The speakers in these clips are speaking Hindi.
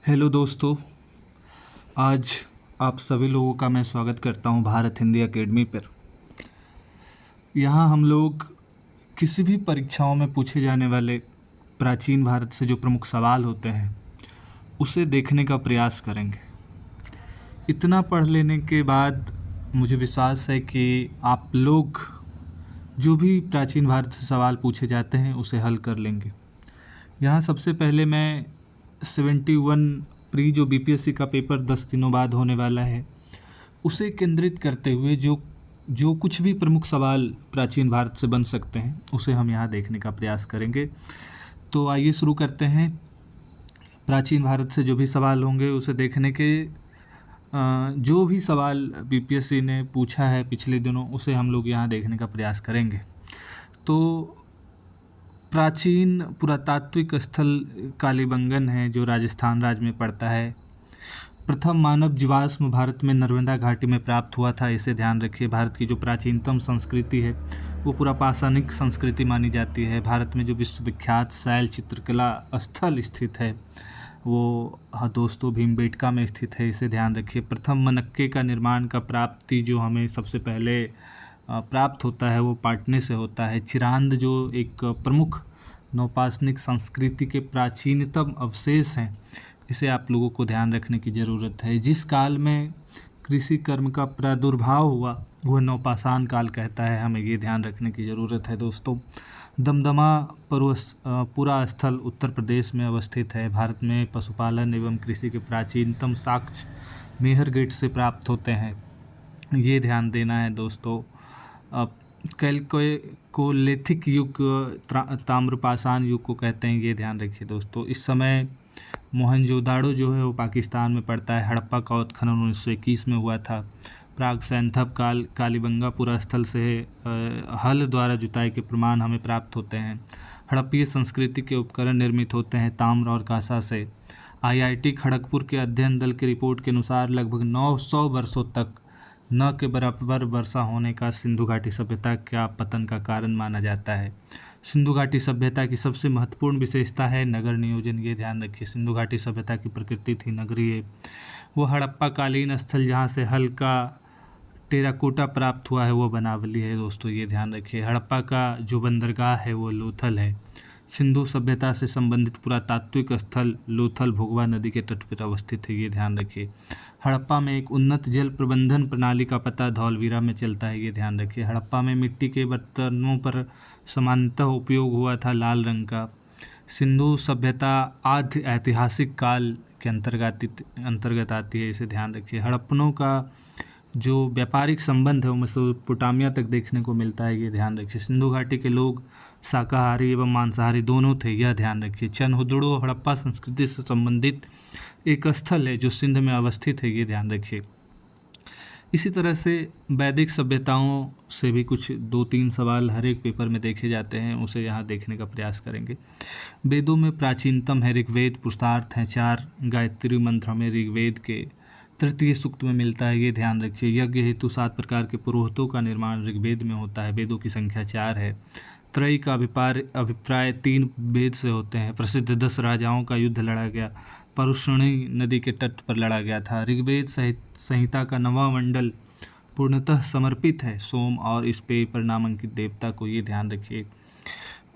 हेलो दोस्तों। आज आप सभी लोगों का मैं स्वागत करता हूं भारत हिंदी एकेडमी पर। यहाँ हम लोग किसी भी परीक्षाओं में पूछे जाने वाले प्राचीन भारत से जो प्रमुख सवाल होते हैं उसे देखने का प्रयास करेंगे। इतना पढ़ लेने के बाद मुझे विश्वास है कि आप लोग जो भी प्राचीन भारत से सवाल पूछे जाते हैं उसे हल कर लेंगे। यहाँ सबसे पहले मैं 71 प्री जो बीपीएससी का पेपर 10 दिनों बाद होने वाला है उसे केंद्रित करते हुए जो कुछ भी प्रमुख सवाल प्राचीन भारत से बन सकते हैं उसे हम यहाँ देखने का प्रयास करेंगे। तो आइए शुरू करते हैं। प्राचीन भारत से जो भी सवाल होंगे उसे देखने के जो भी सवाल बीपीएससी ने पूछा है पिछले दिनों उसे हम लोग यहाँ देखने का प्रयास करेंगे। तो प्राचीन पुरातात्विक स्थल कालीबंगन है जो राजस्थान राज्य में पड़ता है। प्रथम मानव जीवाश्म भारत में नर्मदा घाटी में प्राप्त हुआ था, इसे ध्यान रखिए। भारत की जो प्राचीनतम संस्कृति है वो पुरापाषाणिक संस्कृति मानी जाती है। भारत में जो विश्वविख्यात शैल चित्रकला स्थल स्थित है वो दोस्तों भीमबेटका में स्थित है, इसे ध्यान रखिए। प्रथम मनक्के का निर्माण का प्राप्ति जो हमें सबसे पहले प्राप्त होता है वो पाटने से होता है। चिरांद जो एक प्रमुख नौपाषाणिक संस्कृति के प्राचीनतम अवशेष हैं, इसे आप लोगों को ध्यान रखने की ज़रूरत है। जिस काल में कृषि कर्म का प्रादुर्भाव हुआ वह नवपाषाण काल कहता है, हमें ये ध्यान रखने की ज़रूरत है दोस्तों। दमदमा पुरा स्थल उत्तर प्रदेश में अवस्थित है। भारत में पशुपालन एवं कृषि के प्राचीनतम साक्ष्य मेहरगढ़ से प्राप्त होते हैं, ये ध्यान देना है दोस्तों। कैलकोलिथिक युग ताम्रपाषाण युग को कहते हैं, ये ध्यान रखिए दोस्तों। इस समय मोहनजोदाड़ो जो है वो पाकिस्तान में पड़ता है। हड़प्पा का उत्खनन 1921 में हुआ था। प्राग सैंथव काल कालीबंगा पुरा स्थल से हल द्वारा जुताई के प्रमाण हमें प्राप्त होते हैं। हड़प्पीय संस्कृति के उपकरण निर्मित होते हैं ताम्र और कांसा से। आईआईटी खड़गपुर के अध्ययन दल की रिपोर्ट के अनुसार लगभग 900 वर्षों तक न के बराबर वर्षा होने का सिंधु घाटी सभ्यता का पतन का कारण माना जाता है। सिंधु घाटी सभ्यता की सबसे महत्वपूर्ण विशेषता है नगर नियोजन, ये ध्यान रखिए। सिंधु घाटी सभ्यता की प्रकृति थी नगरीय। वो हड़प्पा कालीन स्थल जहाँ से हल्का टेराकोटा प्राप्त हुआ है वो बनावली है दोस्तों, ये ध्यान रखिए। हड़प्पा का जो बंदरगाह है वो लोथल है। सिंधु सभ्यता से संबंधित पुरातात्विक स्थल लोथल भोगवा नदी के तट पर अवस्थित है, ये ध्यान रखिए। हड़प्पा में एक उन्नत जल प्रबंधन प्रणाली का पता धौलवीरा में चलता है, ये ध्यान रखिए। हड़प्पा में मिट्टी के बर्तनों पर सामान्यतः उपयोग हुआ था लाल रंग का। सिंधु सभ्यता आद्य ऐतिहासिक काल के अंतर्गत आती है, इसे ध्यान रखिए। हड़प्पनों का जो व्यापारिक संबंध है वो मेसोपोटामिया तक देखने को मिलता है, ये ध्यान रखिए। सिंधु घाटी के लोग शाकाहारी एवं मांसाहारी दोनों थे, यह ध्यान रखिए। चनहुदड़ो हड़प्पा संस्कृति से संबंधित एक स्थल है जो सिंध में अवस्थित है, ये ध्यान रखिए। इसी तरह से वैदिक सभ्यताओं से भी कुछ 2-3 सवाल हर एक पेपर में देखे जाते हैं, उसे यहाँ देखने का प्रयास करेंगे। वेदों में प्राचीनतम है ऋग्वेद, पुरुषार्थ हैं 4। गायत्री मंत्र हमें ऋग्वेद के 3 सूक्त में मिलता है, ये ध्यान रखिए। यज्ञ हेतु 7 प्रकार के पुरोहितों का निर्माण ऋग्वेद में होता है। वेदों की संख्या 4 है। त्रयी का अभिप्राय 3 वेद से होते हैं। प्रसिद्ध 10 राजाओं का युद्ध लड़ा गया, परुष्णी नदी के तट पर लड़ा गया था। ऋग्वेद संहिता का 9वां मंडल पूर्णतः समर्पित है सोम और इस पे पर नामांकित देवता को, ये ध्यान रखिए।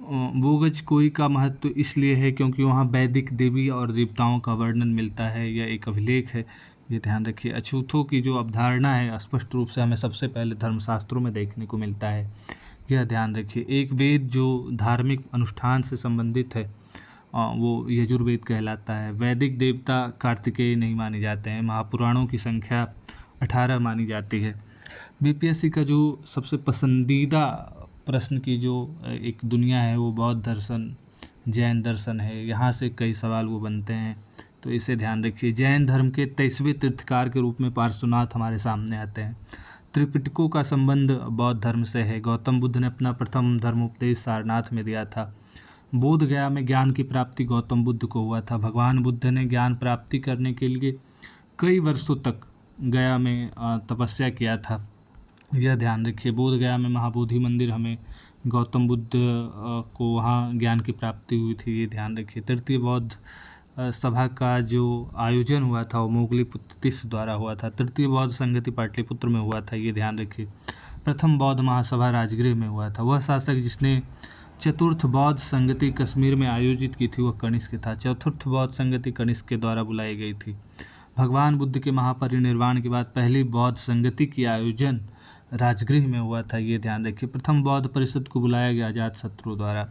बोगज कोई का महत्व इसलिए है क्योंकि वहाँ वैदिक देवी और देवताओं का वर्णन मिलता है, यह एक अभिलेख है, ये ध्यान रखिए। अछूतों की जो अवधारणा है स्पष्ट रूप से हमें सबसे पहले धर्मशास्त्रों में देखने को मिलता है, यह ध्यान रखिए। एक वेद जो धार्मिक अनुष्ठान से संबंधित है वो यजुर्वेद कहलाता है। वैदिक देवता कार्तिकेय नहीं माने जाते हैं। महापुराणों की संख्या 18 मानी जाती है। बीपीएससी का जो सबसे पसंदीदा प्रश्न की जो एक दुनिया है वो बौद्ध दर्शन जैन दर्शन है, यहाँ से कई सवाल वो बनते हैं, तो इसे ध्यान रखिए। जैन धर्म के 23वें तीर्थकार के रूप में पार्श्वनाथ हमारे सामने आते हैं। त्रिपिटकों का संबंध बौद्ध धर्म से है। गौतम बुद्ध ने अपना प्रथम धर्मोपदेश सारनाथ में दिया था। बोध गया में ज्ञान की प्राप्ति गौतम बुद्ध को हुआ था। भगवान बुद्ध ने ज्ञान प्राप्ति करने के लिए कई वर्षों तक गया में तपस्या किया था, यह ध्यान रखिए। बोध गया में महाबोधि मंदिर हमें गौतम बुद्ध को वहाँ ज्ञान की प्राप्ति हुई थी, ये ध्यान रखिए। तृतीय बौद्ध सभा का जो आयोजन हुआ था वो मोगलीपुत्र तिस्य द्वारा हुआ था। तृतीय बौद्ध संगति पाटलिपुत्र में हुआ था, ये ध्यान रखिए। प्रथम बौद्ध महासभा राजगृह में हुआ था। वह शासक जिसने चतुर्थ बौद्ध संगति कश्मीर में आयोजित की थी वह कनिष्क था। चतुर्थ बौद्ध संगति कनिष्क के द्वारा बुलाई गई थी। भगवान बुद्ध के महापरिनिर्वाण के बाद पहली बौद्ध संगति की आयोजन राजगृह में हुआ था, ये ध्यान रखिए। प्रथम बौद्ध परिषद को बुलाया गया अजातशत्रु द्वारा।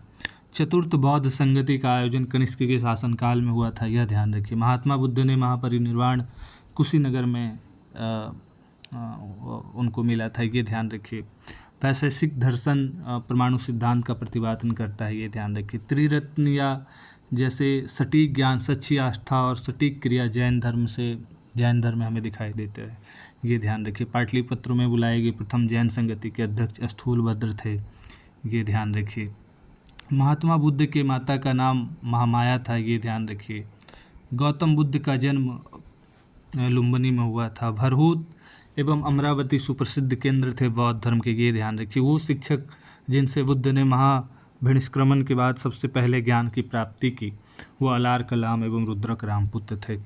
चतुर्थ बौद्ध संगति का आयोजन कनिष्क के शासनकाल में हुआ था, यह ध्यान रखिए। महात्मा बुद्ध ने महापरिनिर्वाण कुशीनगर में उनको मिला था, ये ध्यान रखिए। वैशेषिक दर्शन परमाणु सिद्धांत का प्रतिपादन करता है, ये ध्यान रखिए। त्रिरत्न या जैसे सटीक ज्ञान, सच्ची आस्था और सटीक क्रिया जैन धर्म में हमें दिखाई देते हैं, ये ध्यान रखिए। पाटलिपुत्र में बुलाए गए प्रथम जैन संगति के अध्यक्ष स्थूलभद्र थे, ये ध्यान रखिए। महात्मा बुद्ध के माता का नाम महामाया था, ये ध्यान रखिए। गौतम बुद्ध का जन्म लुम्बिनी में हुआ था। भरहूत एवं अमरावती सुप्रसिद्ध केंद्र थे बौद्ध धर्म के, ये ध्यान रखिए। वो शिक्षक जिनसे बुद्ध ने महाभिनिष्क्रमण के बाद सबसे पहले ज्ञान की प्राप्ति की वो अलार कलाम एवं रुद्रक रामपुत्र थे।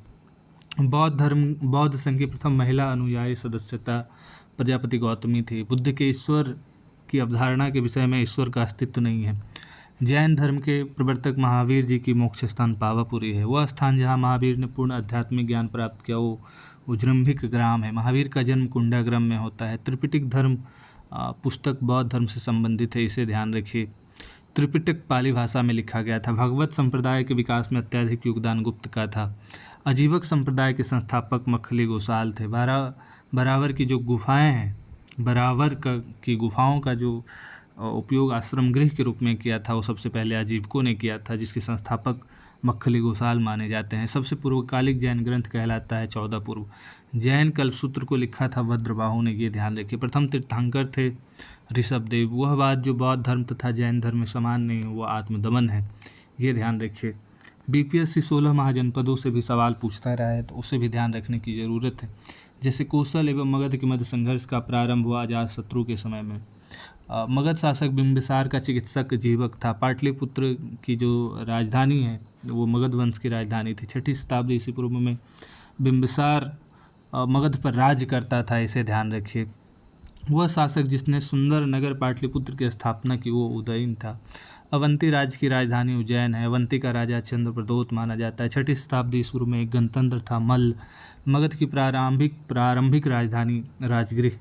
बौद्ध संघ की प्रथम महिला अनुयायी सदस्यता प्रजापति गौतमी थी। बुद्ध के ईश्वर की अवधारणा के विषय में ईश्वर का अस्तित्व नहीं है। जैन धर्म के प्रवर्तक महावीर जी की मोक्ष स्थान पावापुरी है। वह स्थान जहाँ महावीर ने पूर्ण आध्यात्मिक ज्ञान प्राप्त किया वो उज्रम्भिक ग्राम है। महावीर का जन्म कुंडाग्रम में होता है। त्रिपिटक धर्म पुस्तक बौद्ध धर्म से संबंधित है, इसे ध्यान रखिए। त्रिपिटक पाली भाषा में लिखा गया था। भगवत संप्रदाय के विकास में अत्यधिक योगदान गुप्त का था। अजीवक संप्रदाय के संस्थापक मखली गोसाल थे। बराबर की जो गुफाएं हैं, की गुफाओं का जो उपयोग आश्रम गृह के रूप में किया था वो सबसे पहले आजीवकों ने किया था, जिसके संस्थापक मखली गोसाल माने जाते हैं। सबसे पूर्वकालिक जैन ग्रंथ कहलाता है 14 पूर्व। जैन कल्पसूत्र को लिखा था भद्रबाहु ने, ये ध्यान रखिए। प्रथम तीर्थंकर थे ऋषभदेव। वह बात जो बौद्ध धर्म तथा जैन धर्म में समान नहीं है वो आत्मदमन है, ये ध्यान रखिए। बीपीएससी 16 महाजनपदों से भी सवाल पूछता रहा है तो उसे भी ध्यान रखने की ज़रूरत है। जैसे कौशल एवं मगध के मध्य संघर्ष का प्रारंभ हुआ अजातशत्रु के समय में। मगध शासक बिंबिसार का चिकित्सक जीवक था। पाटलिपुत्र की जो राजधानी है वो मगध वंश की राजधानी थी। 6ठी शताब्दी ईसा पूर्व में बिंबिसार मगध पर राज्य करता था, इसे ध्यान रखिए। वह शासक जिसने सुंदर नगर पाटलिपुत्र की स्थापना की वो उदयन था। अवंती राज्य की राजधानी उज्जैन है। अवंती का राजा चंद्रप्रदोत माना जाता है। 6ठी शताब्दी ईसा पूर्व में एक गणतंत्र था मल्ल। मगध की प्रारंभिक राजधानी राजगृह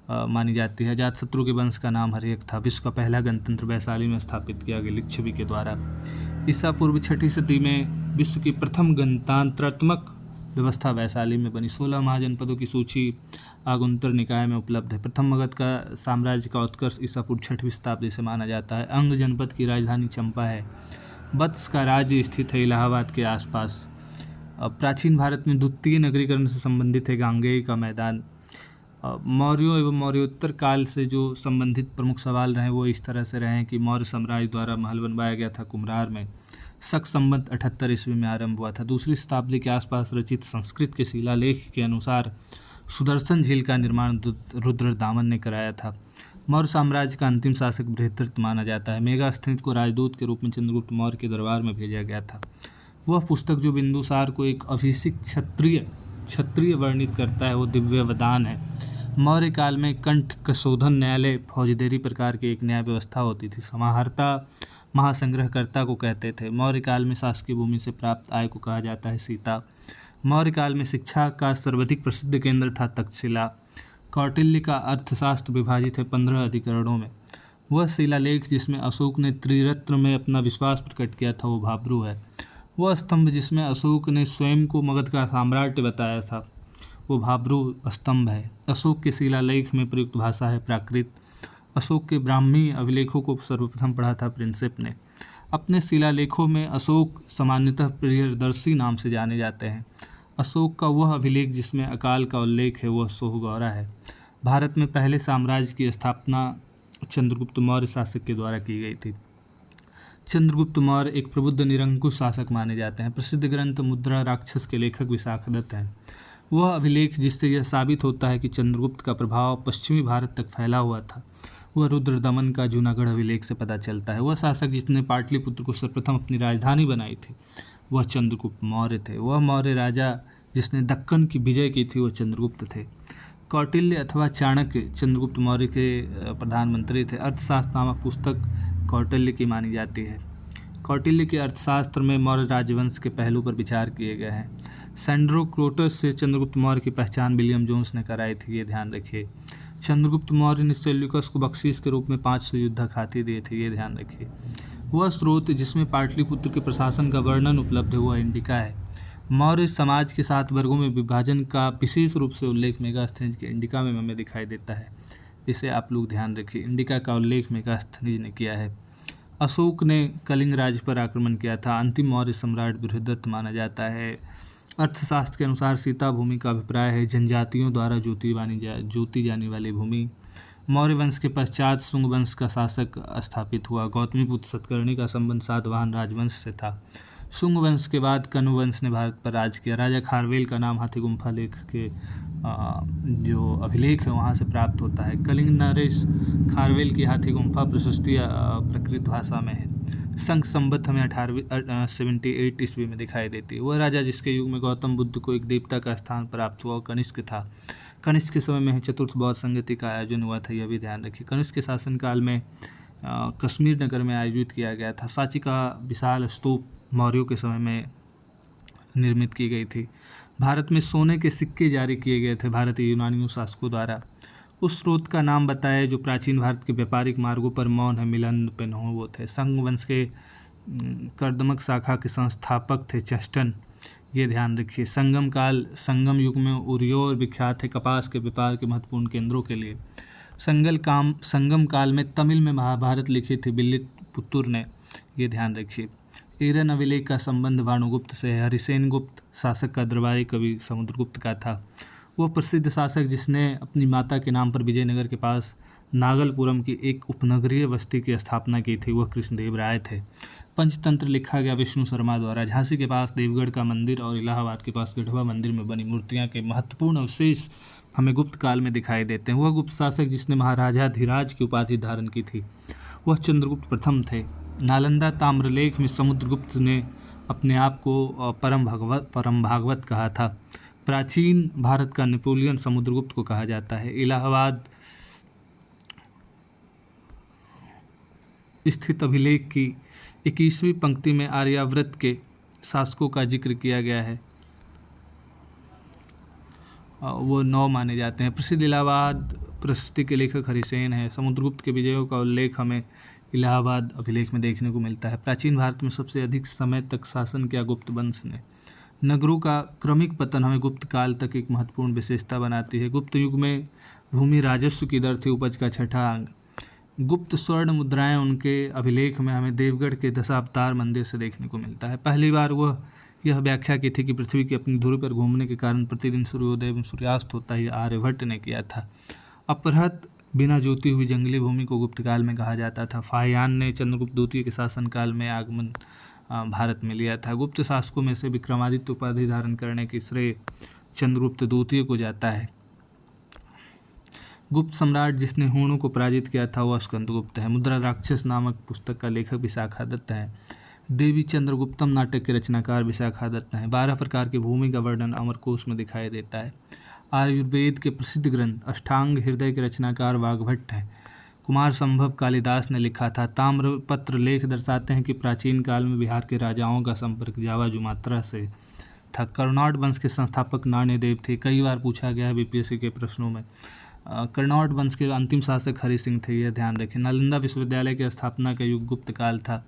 मानी जाती है। अजातशत्रु के वंश का नाम हर्यक था। विश्व का पहला गणतंत्र वैशाली में स्थापित किया गया लिच्छवी के द्वारा। ईसा पूर्व 6ठी सदी में विश्व की प्रथम गणतंत्रात्मक व्यवस्था वैशाली में बनी। 16 महाजनपदों की सूची आगुंतर निकाय में उपलब्ध है। प्रथम मगध का साम्राज्य का उत्कर्ष ईसा पूर्व 6वीं शताब्दी से माना जाता है। अंग जनपद की राजधानी चंपा है। वत्स का राज्य स्थित है इलाहाबाद के आसपास। प्राचीन भारत में द्वितीय नगरीकरण से संबंधित है गांगेय का मैदान। मौर्यों एवं मौर्योत्तर काल से जो संबंधित प्रमुख सवाल रहे वो इस तरह से रहे कि मौर्य साम्राज्य द्वारा महल बनवाया गया था कुम्हरार में। शक संवत 78 ईस्वी में आरंभ हुआ था। दूसरी शताब्दी के आसपास रचित संस्कृत के शिलालेख के अनुसार सुदर्शन झील का निर्माण रुद्रदामन ने कराया था। मौर्य साम्राज्य का अंतिम शासक बृहद्रथ माना जाता है। मेगास्थनीत को राजदूत के रूप में चंद्रगुप्त मौर्य के दरबार में भेजा गया था। वह पुस्तक जो बिंदुसार को एक अभिषिक्त क्षत्रिय वर्णित करता है वो दिव्य वदान है। मौर्य काल में कंठ कशोधन न्यायालय फौजदारी प्रकार की एक न्याय व्यवस्था होती थी। समाहर्ता महासंग्रहकर्ता को कहते थे। मौर्य काल में शासकीय भूमि से प्राप्त आय को कहा जाता है सीता। मौर्य काल में शिक्षा का सर्वाधिक प्रसिद्ध केंद्र था तक्षशिला। कौटिल्य का अर्थशास्त्र विभाजित है 15 अधिकरणों में। वह शिलालेख जिसमें अशोक ने त्रिरत्न में अपना विश्वास प्रकट किया था वो भाब्रू है। वह स्तंभ जिसमें अशोक ने स्वयं को मगध का साम्राज्य बताया था वो भाब्रू स्तंभ है। अशोक के शिलालेख में प्रयुक्त भाषा है प्राकृत। अशोक के ब्राह्मी अभिलेखों को सर्वप्रथम पढ़ा था प्रिंसेप ने। अपने शिलालेखों में अशोक सामान्यतः प्रियदर्शी नाम से जाने जाते हैं। अशोक का वह अभिलेख जिसमें अकाल का उल्लेख है वह सोहगौरा है। भारत में पहले साम्राज्य की स्थापना चंद्रगुप्त मौर्य शासक के द्वारा की गई थी। चंद्रगुप्त मौर्य एक प्रबुद्ध निरंकुश शासक माने जाते हैं। प्रसिद्ध ग्रंथ मुद्रा राक्षस के लेखक विशाखदत्त हैं। वह अभिलेख जिससे यह साबित होता है कि चंद्रगुप्त का प्रभाव पश्चिमी भारत तक फैला हुआ था वह रुद्रदमन का जूनागढ़ अभिलेख से पता चलता है। वह शासक जिसने पाटलिपुत्र को सर्वप्रथम अपनी राजधानी बनाई थी वह चंद्रगुप्त मौर्य थे। वह मौर्य राजा जिसने दक्कन की विजय की थी, वो चंद्रगुप्त थे। कौटिल्य अथवा चाणक्य चंद्रगुप्त मौर्य के प्रधानमंत्री थे। अर्थशास्त्र नामक पुस्तक कौटिल्य की मानी जाती है। कौटिल्य के अर्थशास्त्र में मौर्य राजवंश के पहलू पर विचार किए गए हैं। सैंड्रोक्लोटस से चंद्रगुप्त मौर्य की पहचान विलियम जोन्स ने कराई थी, ये ध्यान रखिए। चंद्रगुप्त मौर्य ने सेल्यूकस को बख्शीश के रूप में 500 युद्धक हाथी दिए थे, ये ध्यान रखिए। वह स्रोत जिसमें पाटलिपुत्र के प्रशासन का वर्णन उपलब्ध है वह इंडिका है। मौर्य समाज के 7 वर्गों में विभाजन का विशेष रूप से उल्लेख मेगास्थनीज के इंडिका में हमें दिखाई देता है। इसे आप लोग ध्यान रखिए, इंडिका का उल्लेख मेगास्थनीज ने किया है। अशोक ने कलिंग राज्य पर आक्रमण किया था। अंतिम मौर्य सम्राट बृहदत्त माना जाता है। अर्थशास्त्र के अनुसार सीता भूमि का अभिप्राय है जनजातियों द्वारा जोती जाने वाली भूमि। मौर्य वंश के पश्चात शुंग वंश का शासक स्थापित हुआ। गौतमीपुत्र सतकर्णी का संबंध सातवाहन राजवंश से था। शुंग वंश के बाद कनु वंश ने भारत पर राज किया। राजा खारवेल का नाम हाथी गुम्फा लेख के जो अभिलेख है वहाँ से प्राप्त होता है। कलिंग नरेश खारवेल की हाथी गुम्फा प्रशस्ति प्रकृत भाषा में है। संघ संबत हमें 1878 ईस्वी में दिखाई देती है। वह राजा जिसके युग में गौतम बुद्ध को एक देवता का स्थान प्राप्त हुआ कनिष्क था। कनिष्क के समय में चतुर्थ बौद्ध संगति का आयोजन हुआ था, यह भी ध्यान रखिए। कनिष्क के शासनकाल में कश्मीर नगर में आयोजित किया गया था। सांची का विशाल स्तूप मौर्यों के समय में निर्मित की गई थी। भारत में सोने के सिक्के जारी किए गए थे भारतीय यूनानियों शासकों द्वारा। उस स्रोत का नाम बताया जो प्राचीन भारत के व्यापारिक मार्गों पर मौन है मिलन पेन्हो वो थे। संघ वंश के कर्दमक शाखा के संस्थापक थे चेस्टन, ये ध्यान रखिए। संगम युग में उरियोर विख्यात है कपास के व्यापार के महत्वपूर्ण केंद्रों के लिए। संगम काल में तमिल में महाभारत लिखी थी बिल्लित पुत्तूर ने, ये ध्यान रखिए। एरन अभिलेख का संबंध भानुगुप्त से है। हरिसेन गुप्त शासक का दरबारी कवि समुद्रगुप्त का था। वह प्रसिद्ध शासक जिसने अपनी माता के नाम पर विजयनगर के पास नागलपुरम की एक उपनगरीय बस्ती की स्थापना की थी, वह कृष्णदेव राय थे। पंचतंत्र लिखा गया विष्णु शर्मा द्वारा। झांसी के पास देवगढ़ का मंदिर और इलाहाबाद के पास गढ़वा मंदिर में बनी मूर्तियां के महत्वपूर्ण अवशेष हमें गुप्त काल में दिखाई देते हैं। वह गुप्त शासक जिसने महाराजा धीराज की उपाधि धारण की थी, वह चंद्रगुप्त प्रथम थे। नालंदा ताम्रलेख में समुद्रगुप्त ने अपने आप को परम भागवत कहा था। प्राचीन भारत का नेपोलियन समुद्रगुप्त को कहा जाता है। इलाहाबाद स्थित अभिलेख की 21वीं पंक्ति में आर्यावर्त के शासकों का जिक्र किया गया है, वो 9 माने जाते हैं। प्रसिद्ध इलाहाबाद प्रशस्ति के लेखक हरिसेन है। समुद्रगुप्त के विजयों का उल्लेख हमें इलाहाबाद अभिलेख में देखने को मिलता है। प्राचीन भारत में सबसे अधिक समय तक शासन किया गुप्त वंश ने। नगरों का क्रमिक पतन हमें गुप्त काल तक एक महत्वपूर्ण विशेषता बनाती है। गुप्त युग में भूमि राजस्व की दर थी उपज का 6ठा अंग। गुप्त स्वर्ण मुद्राएं उनके अभिलेख में हमें देवगढ़ के दशावतार मंदिर से देखने को मिलता है। पहली बार वह यह व्याख्या की थी कि पृथ्वी की अपनी धुरी पर घूमने के कारण प्रतिदिन सूर्योदय एवं सूर्यास्त होता ही आर्यभट्ट ने किया था। अपहृत बिना जोती हुई जंगली भूमि को गुप्त काल में कहा जाता था। फाहियान ने चंद्रगुप्त द्वितीय के शासनकाल में आगमन भारत में लिया था। गुप्त शासकों में से विक्रमादित्य उपाधि धारण करने की श्रेय चंद्रगुप्त द्वितीय को जाता है। गुप्त सम्राट जिसने हूणों को पराजित किया था वह स्कंदगुप्त है। मुद्रा राक्षस नामक पुस्तक का लेखक विशाखा दत्त है। देवी चंद्रगुप्तम नाटक के रचनाकार विशाखा दत्त हैं। 12 प्रकार की भूमि का वर्णन अमरकोश में दिखाई देता है। आयुर्वेद के प्रसिद्ध ग्रंथ अष्टांग हृदय के रचनाकार वाग्भट्ट हैं। कुमार संभव कालिदास ने लिखा था। ताम्रपत्र लेख दर्शाते हैं कि प्राचीन काल में बिहार के राजाओं का संपर्क जावा जुमात्रा से था। कर्नाट वंश के संस्थापक नाण्यदेव थे। कई बार पूछा गया है बीपीएससी के प्रश्नों में। कर्नाट वंश के अंतिम शासक हरि सिंह थे, यह ध्यान रखें। नालंदा विश्वविद्यालय की स्थापना का युग गुप्त काल था।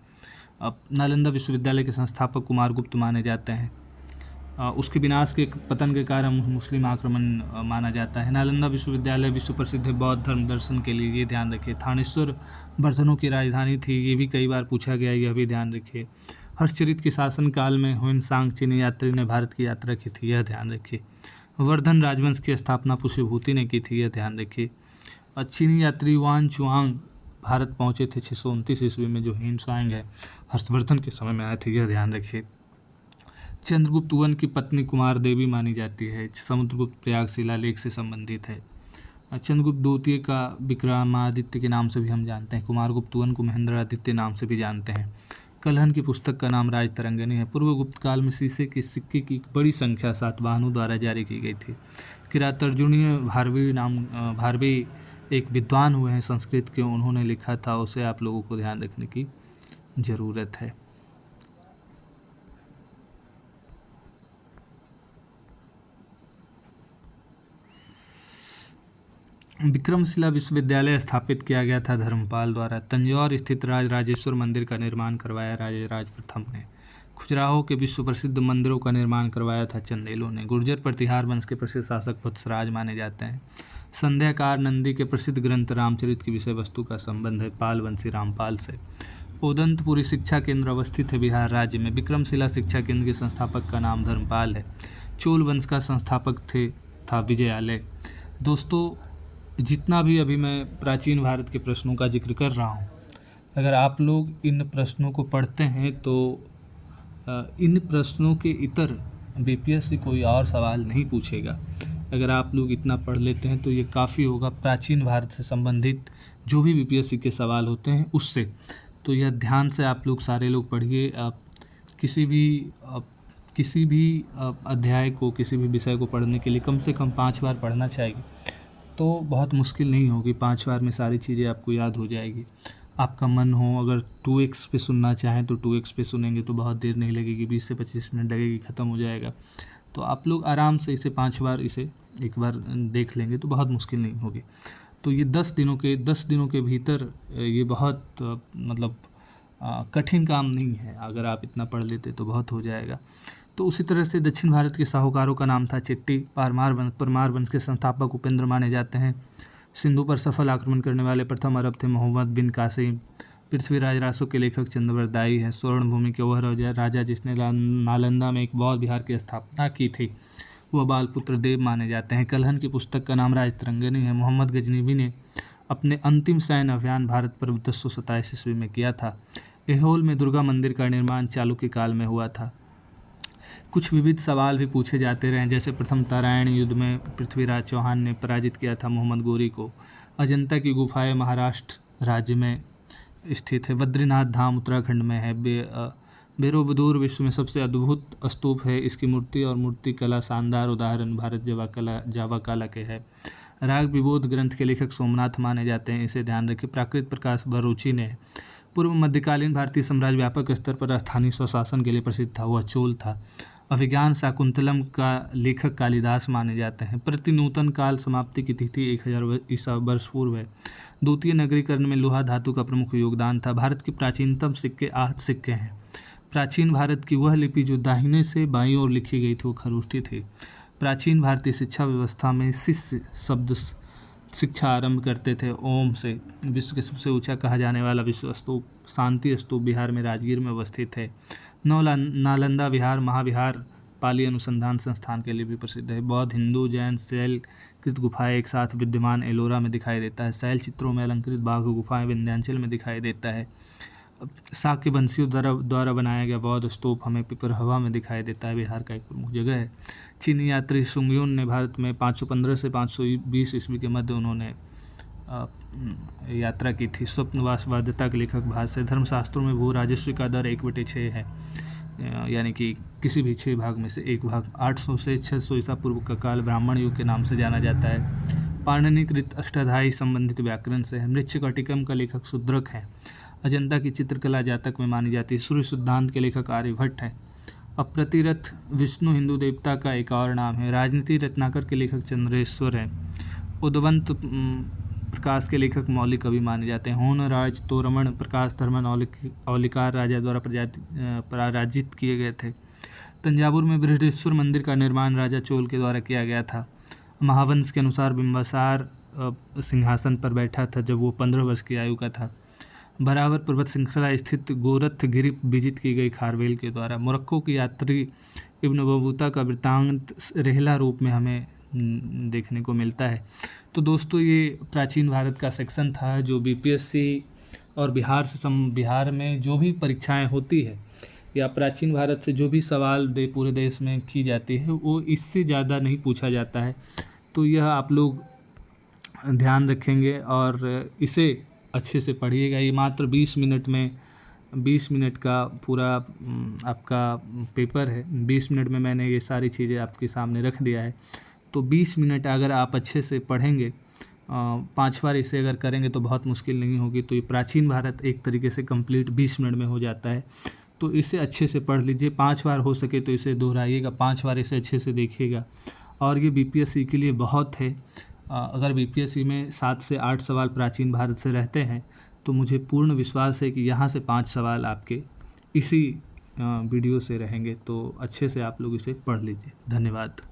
नालंदा विश्वविद्यालय के संस्थापक कुमार गुप्त माने जाते हैं। उसके विनाश के पतन के कारण मुस्लिम आक्रमण माना जाता है। नालंदा विश्वविद्यालय विश्व प्रसिद्ध है बौद्ध धर्म दर्शन के लिए, ये ध्यान रखिए। थानेश्वर वर्धनों की राजधानी थी, ये भी कई बार पूछा गया, यह भी ध्यान रखिए। हर्षचरित के शासनकाल में हुइनसांग चीनी यात्री ने भारत की यात्रा की थी, यह ध्यान रखिए। वर्धन राजवंश की स्थापना पुष्यभूति ने की थी, यह ध्यान रखिए। चीनी यात्री वान चुआंग भारत पहुँचे थे 629 ईस्वी में, जो हुइनसांग है हर्षवर्धन के समय में आए थे, यह ध्यान रखिए। चंद्रगुप्त वन की पत्नी कुमार देवी मानी जाती है। समुद्रगुप्त प्रयाग शिलालेख से संबंधित है। चंद्रगुप्त द्वितीय का विक्रमादित्य के नाम से भी हम जानते हैं। कुमारगुप्त वन को महेंद्रादित्य नाम से भी जानते हैं। कलहन की पुस्तक का नाम राजतरंगिणी है। पूर्व गुप्त काल में शीशे के सिक्के की बड़ी संख्या सातवाहनों द्वारा जारी की गई थी। किरातार्जुनीय भारवी एक विद्वान हुए हैं संस्कृत के, उन्होंने लिखा था, उसे आप लोगों को ध्यान रखने की ज़रूरत है। विक्रमशिला विश्वविद्यालय स्थापित किया गया था धर्मपाल द्वारा। तंजौर स्थित राजराजेश्वर मंदिर का निर्माण करवाया राजराज प्रथम ने। खजुराहो के विश्व प्रसिद्ध मंदिरों का निर्माण करवाया था चंदेलों ने। गुर्जर प्रतिहार वंश के प्रसिद्ध शासक वत्सराज माने जाते हैं। संध्याकार नंदी के प्रसिद्ध ग्रंथ रामचरित की विषय वस्तु का संबंध है पाल वंशी रामपाल से। ओदंतपुरी शिक्षा केंद्र अवस्थित है बिहार राज्य में। विक्रमशिला शिक्षा केंद्र के संस्थापक का नाम धर्मपाल है। चोल वंश का संस्थापक था विजयालय। दोस्तों, जितना भी अभी मैं प्राचीन भारत के प्रश्नों का जिक्र कर रहा हूँ, अगर आप लोग इन प्रश्नों को पढ़ते हैं तो इन प्रश्नों के इतर बीपीएससी कोई और सवाल नहीं पूछेगा। अगर आप लोग इतना पढ़ लेते हैं तो ये काफ़ी होगा प्राचीन भारत से संबंधित जो भी बीपीएससी के सवाल होते हैं उससे। तो यह ध्यान से आप लोग सारे लोग पढ़िए। आप किसी भी अध्याय को, किसी भी विषय को पढ़ने के लिए कम से कम 5 बार पढ़ना चाहिए, तो बहुत मुश्किल नहीं होगी। 5 बार में सारी चीज़ें आपको याद हो जाएगी। आपका मन हो, अगर 2x पे सुनना चाहें तो 2x पे सुनेंगे तो बहुत देर नहीं लगेगी, 20 से 25 मिनट लगेगी, ख़त्म हो जाएगा। तो आप लोग आराम से इसे 5 बार इसे एक बार देख लेंगे तो बहुत मुश्किल नहीं होगी। तो ये 10 दिनों के भीतर ये बहुत कठिन काम नहीं है। अगर आप इतना पढ़ लेते तो बहुत हो जाएगा। तो उसी तरह से दक्षिण भारत के साहूकारों का नाम था चिट्टी। परमार वंश के संस्थापक उपेंद्र माने जाते हैं। सिंधु पर सफल आक्रमण करने वाले प्रथम अरब थे मोहम्मद बिन कासिम। पृथ्वीराज रासो के लेखक चंद्रवरदाई हैं। स्वर्ण भूमि के वह राजा जिसने नालंदा में एक बौद्ध विहार की स्थापना की थी, वह बालपुत्र देव माने जाते हैं। कलहन की पुस्तक का नाम राजतरंगिणी है। मोहम्मद गजनीवी ने अपने अंतिम सैन्य अभियान भारत पर 1027 ईस्वी में किया था। ऐहोल में दुर्गा मंदिर का निर्माण चालुक्य काल में हुआ था। कुछ विविध सवाल भी पूछे जाते रहे, जैसे प्रथम तराइन युद्ध में पृथ्वीराज चौहान ने पराजित किया था मोहम्मद गोरी को। अजंता की गुफाएं महाराष्ट्र राज्य में स्थित है। बद्रीनाथ धाम उत्तराखंड में है। बेरोबदूर विश्व में सबसे अद्भुत स्तूप है। इसकी मूर्ति और मूर्ति कला शानदार उदाहरण भारत जावा कला के है। राग विबोध ग्रंथ के लेखक सोमनाथ माने जाते हैं, इसे ध्यान रखें। प्राकृत प्रकाश बरूची ने। पूर्व मध्यकालीन भारतीय साम्राज्य व्यापक स्तर पर स्थानीय स्वशासन के लिए प्रसिद्ध था, वह चोल था। अभिज्ञान शाकुंतलम का लेखक कालिदास माने जाते हैं। प्रतिनूतन काल समाप्ति की तिथि 1000 ईसा वर्ष पूर्व है। द्वितीय नगरीकरण में लोहा धातु का प्रमुख योगदान था। भारत के प्राचीनतम सिक्के 8 सिक्के हैं। प्राचीन भारत की वह लिपि जो दाहिने से बाईं ओर लिखी गई थी वो खरोष्ठी थी। प्राचीन भारतीय शिक्षा व्यवस्था में शिष्य शब्द शिक्षा आरंभ करते थे ओम से। विश्व के सबसे ऊंचा कहा जाने वाला विश्व स्तूप शांति स्तूप बिहार में राजगीर में अवस्थित है। नालंदा विहार महाविहार पाली अनुसंधान संस्थान के लिए भी प्रसिद्ध है। बौद्ध, हिंदू, जैन शैलकृत गुफाएं एक साथ विद्यमान एलोरा में दिखाई देता है। शैल चित्रों में अलंकृत बाघ गुफाएं विंध्याचल में दिखाई देता है। शाक्य वंशियों द्वारा बनाया गया बौद्ध स्तूप हमें पिपरहवा में दिखाई देता है, बिहार का एक प्रमुख जगह है। चीनी यात्री सुंगयुन ने भारत में 515 से 520 ईस्वी के मध्य उन्होंने यात्रा की थी। स्वप्नवासवादिता के लेखक भाष्य से। धर्मशास्त्रों में भू राजस्व का दर 1/6 है, यानी कि किसी भी 6 भाग में से 1 भाग। 800 से 600 ईसा पूर्व का काल ब्राह्मण युग के नाम से जाना जाता है। पाणिनिकृत अष्टाध्यायी संबंधित व्याकरण से है। मृच्छकटिकम का लेखक शूद्रक है। अजंता की चित्रकला जातक में मानी जाती है। सूर्य सिद्धांत के लेखक आर्यभट्ट हैं। अप्रतिरथ विष्णु हिंदू देवता का एक और नाम है। राजनीति रत्नाकर के लेखक चंद्रेश्वर हैं। उद्वंत प्रकाश के लेखक मौलिक कवि माने जाते हैं। होनराज तोरमण प्रकाश धर्मन औलिकार राजा द्वारा पराजित किए गए थे। तंजावुर में बृहदेश्वर मंदिर का निर्माण राजा चोल के द्वारा किया गया था। महावंश के अनुसार बिंबिसार सिंहासन पर बैठा था जब वो 15 वर्ष की आयु का था। बराबर पर्वत श्रृंखला स्थित गोरथ गिरी विजित की गई खारवेल के द्वारा। मोरक्को की यात्री इब्न बतूता का वृत्तांत रेहला रूप में हमें देखने को मिलता है। तो दोस्तों, ये प्राचीन भारत का सेक्शन था जो बीपीएससी और बिहार में जो भी परीक्षाएं होती है या प्राचीन भारत से जो भी सवाल पूरे देश में की जाती है वो इससे ज़्यादा नहीं पूछा जाता है। तो यह आप लोग ध्यान रखेंगे और इसे अच्छे से पढ़िएगा। ये मात्र 20 मिनट में 20 मिनट का पूरा आपका पेपर है। 20 मिनट में मैंने ये सारी चीज़ें आपके सामने रख दिया है। तो 20 मिनट अगर आप अच्छे से पढ़ेंगे, 5 बार इसे अगर करेंगे तो बहुत मुश्किल नहीं होगी। तो ये प्राचीन भारत एक तरीके से कंप्लीट 20 मिनट में हो जाता है। तो इसे अच्छे से पढ़ लीजिए, 5 बार हो सके तो इसे दोहराइएगा, 5 बार इसे अच्छे से देखिएगा। और ये बीपीएससी के लिए बहुत है। अगर बीपीएससी में 7 से 8 सवाल प्राचीन भारत से रहते हैं तो मुझे पूर्ण विश्वास है कि यहाँ से 5 सवाल आपके इसी वीडियो से रहेंगे। तो अच्छे से आप लोग इसे पढ़ लीजिए। धन्यवाद।